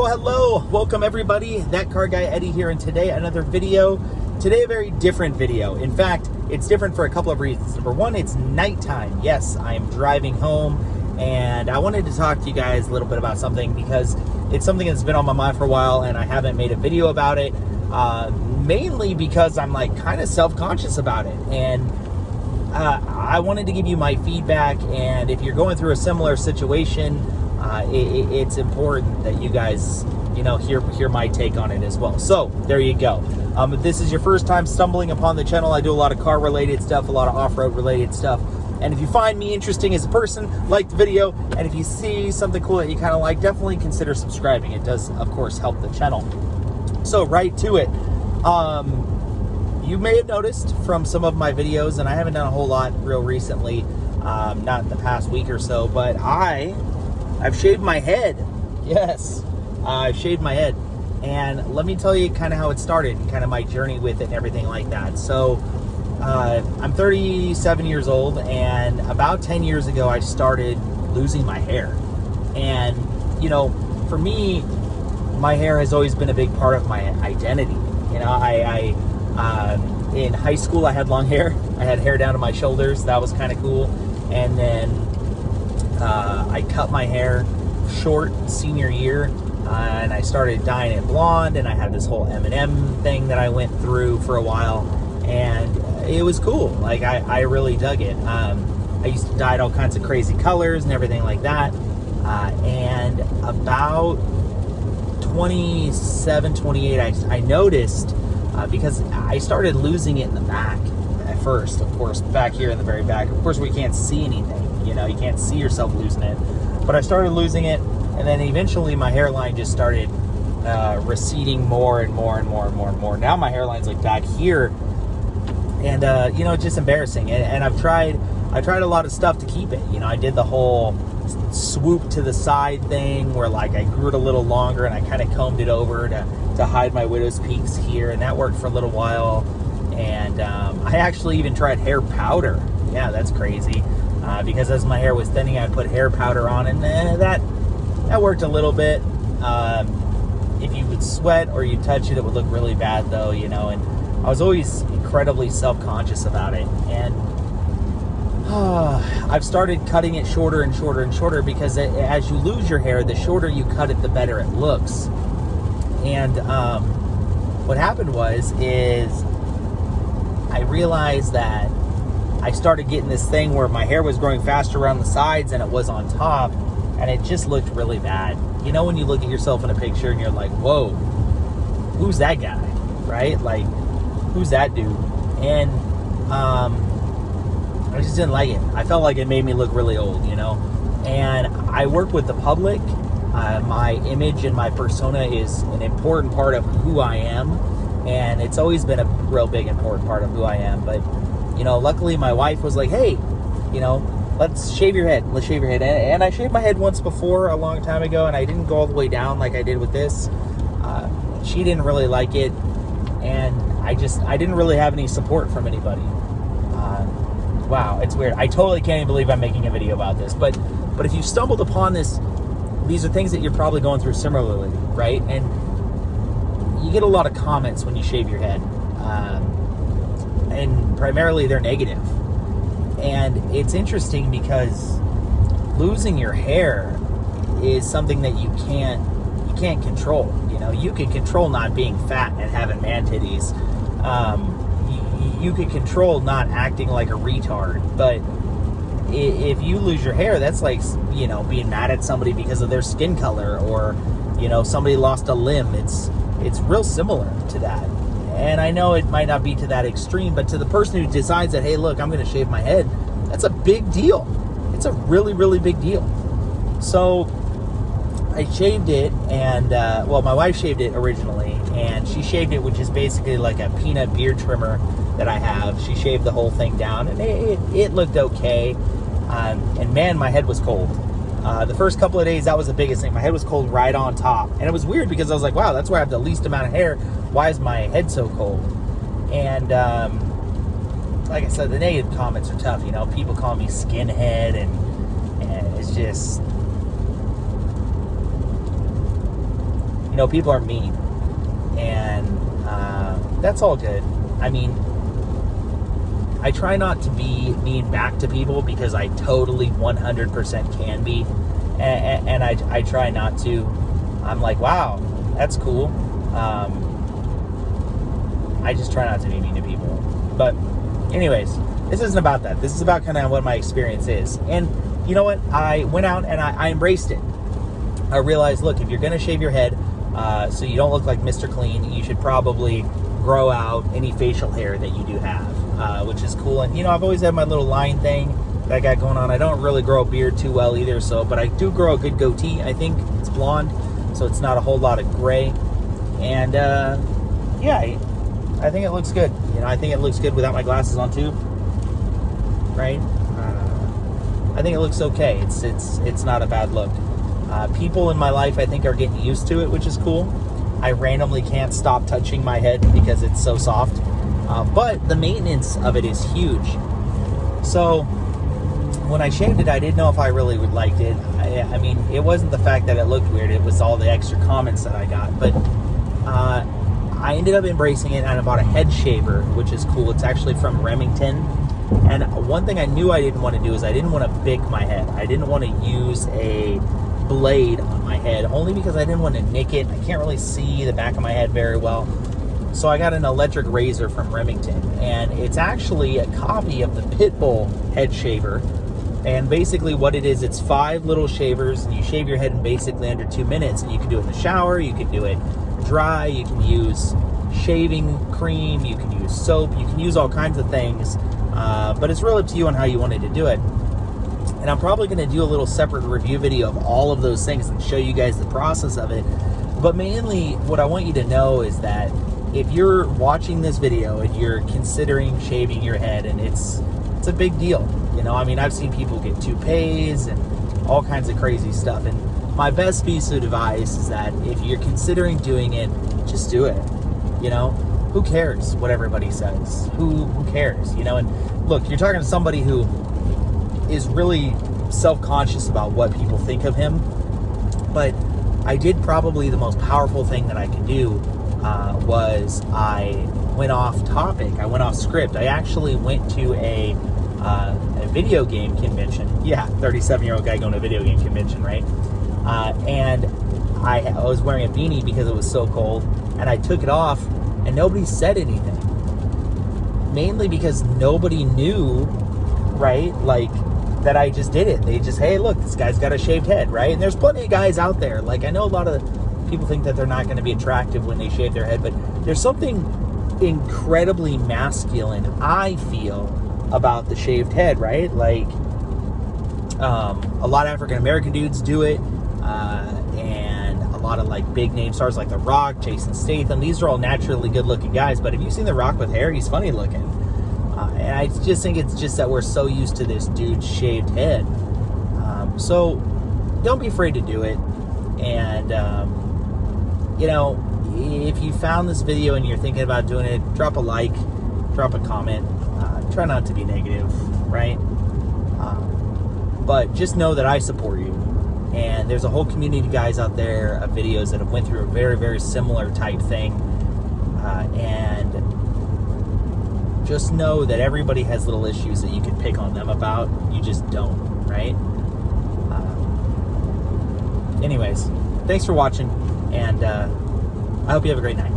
well, hello. Welcome, everybody. That Car Guy Eddie here, and today another video. Today a very different video. In fact, it's different for a couple of reasons. Number one, it's nighttime. Yes, I am driving home, and I wanted to talk to you guys a little bit about something because it's something that's been on my mind for a while, and I haven't made a video about it, mainly because I'm like kind of self-conscious about it. And I wanted to give you my feedback, and if you're going through a similar situation, it's important that you guys, hear my take on it as well. So there you go. If this is your first time stumbling upon the channel, I do a lot of car related stuff, a lot of off-road related stuff. And if you find me interesting as a person, like the video, and if you see something cool that you kind of like, definitely consider subscribing. It does, of course, help the channel. So right to it. You may have noticed from some of my videos, and I haven't done a whole lot real recently, not in the past week or so, but I've shaved my head. Yes, I've shaved my head. And let me tell you kind of how it started, kind of my journey with it and everything like that. So I'm 37 years old, and about 10 years ago, I started losing my hair. And, for me, my hair has always been a big part of my identity. In high school, I had long hair. I had hair down to my shoulders. That was kind of cool. And then I cut my hair short senior year, and I started dyeing it blonde, and I had this whole M&M thing that I went through for a while, and it was cool. Like, I really dug it. I used to dye it all kinds of crazy colors and everything like that. And about 27, 28, I noticed, because I started losing it in the back at first, of course, back here in the very back. Of course, we can't see anything, you can't see yourself losing it. But I started losing it, and then eventually my hairline just started receding more and more and more and more and more. Now my hairline's like back here, and it's just embarrassing. And I've tried a lot of stuff to keep it. I did the whole swoop to the side thing where like I grew it a little longer, and I kind of combed it over to hide my widow's peaks here, and that worked for a little while. And I actually even tried hair powder. Yeah, that's crazy. Because as my hair was thinning, I'd put hair powder on, and that worked a little bit. If you would sweat or you touch it, it would look really bad though, and I was always incredibly self-conscious about it. And I've started cutting it shorter and shorter and shorter, because as you lose your hair, the shorter you cut it, the better it looks. And what happened is I realized that I started getting this thing where my hair was growing faster around the sides than it was on top, and it just looked really bad. When you look at yourself in a picture and you're like, whoa, who's that guy, right? Like, who's that dude? And I just didn't like it. I felt like it made me look really old, And I work with the public. My image and my persona is an important part of who I am, and it's always been a real big important part of who I am. But luckily my wife was like, hey, let's shave your head. Let's shave your head. And I shaved my head once before a long time ago, and I didn't go all the way down like I did with this. She didn't really like it, and I didn't really have any support from anybody. Wow, it's weird. I totally can't even believe I'm making a video about this. But if you stumbled upon this, these are things that you're probably going through similarly, right? And you get a lot of comments when you shave your head. And primarily they're negative. And it's interesting because losing your hair is something that you can't control. You can control not being fat and having man titties. You could control not acting like a retard. But if you lose your hair, that's like, being mad at somebody because of their skin color, or, somebody lost a limb. It's real similar to that. And I know it might not be to that extreme, but to the person who decides that, hey, look, I'm going to shave my head, that's a big deal. It's a really, really big deal. So I shaved it, and, my wife shaved it originally, and she shaved it, which is basically like a peanut beard trimmer that I have. She shaved the whole thing down, and it looked okay. And man, my head was cold. The first couple of days, that was the biggest thing. My head was cold right on top. And it was weird because I was like, wow, that's where I have the least amount of hair. Why is my head so cold? And like I said, the negative comments are tough. People call me skinhead, and it's just, people are mean, and that's all good. I mean, I try not to be mean back to people because I totally 100% can be, and I try not to. I'm like, wow, that's cool. I just try not to be mean to people. But anyways, this isn't about that. This is about kind of what my experience is. And you know what? I went out and I embraced it. I realized, look, if you're going to shave your head so you don't look like Mr. Clean, you should probably grow out any facial hair that you do have, which is cool. And, I've always had my little line thing that I got going on. I don't really grow a beard too well either, but I do grow a good goatee. I think it's blonde, so it's not a whole lot of gray. And, yeah, I think it looks good. I think it looks good without my glasses on too, right? I think it looks okay. It's not a bad look. People in my life, I think, are getting used to it, which is cool. I randomly can't stop touching my head because it's so soft. But the maintenance of it is huge. So when I shaved it, I didn't know if I really would like it. I mean, it wasn't the fact that it looked weird. It was all the extra comments that I got. But I ended up embracing it, and I bought a head shaver, which is cool. It's actually from Remington. And one thing I knew I didn't want to do is I didn't want to bick my head. I didn't want to use a blade on my head, only because I didn't want to nick it. I can't really see the back of my head very well. So I got an electric razor from Remington, and it's actually a copy of the Pitbull head shaver. And basically what it is, it's 5 little shavers, and you shave your head in basically under 2 minutes. And you can do it in the shower, you can do it dry, you can use shaving cream, you can use soap, you can use all kinds of things, but it's really up to you on how you wanted to do it. And I'm probably going to do a little separate review video of all of those things and show you guys the process of it. But mainly what I want you to know is that if you're watching this video and you're considering shaving your head, and it's a big deal, I mean, I've seen people get toupees and all kinds of crazy stuff. And my best piece of advice is that if you're considering doing it, just do it. Who cares what everybody says? Who cares? And look, you're talking to somebody who is really self-conscious about what people think of him. But I did probably the most powerful thing that I could do was I went off topic. I went off script. I actually went to a video game convention. Yeah, 37-year-old guy going to a video game convention, right? And I was wearing a beanie because it was so cold, and I took it off, and nobody said anything. Mainly because nobody knew, right? Like, that I just did it. They just, hey, look, this guy's got a shaved head, right? And there's plenty of guys out there. Like, I know a lot of people think that they're not going to be attractive when they shave their head, but there's something incredibly masculine, I feel, about the shaved head, right? Like, a lot of African-American dudes do it, and a lot of, like, big name stars like The Rock, Jason Statham. These are all naturally good-looking guys, but have you seen The Rock with hair? He's funny-looking. And I just think it's just that we're so used to this dude's shaved head. So don't be afraid to do it. And, if you found this video and you're thinking about doing it, drop a like, drop a comment. Try not to be negative, right? But just know that I support you. And there's a whole community of guys out there of videos that have went through a very, very similar type thing. And just know that everybody has little issues that you can pick on them about. You just don't, right? Anyways, thanks for watching, and I hope you have a great night.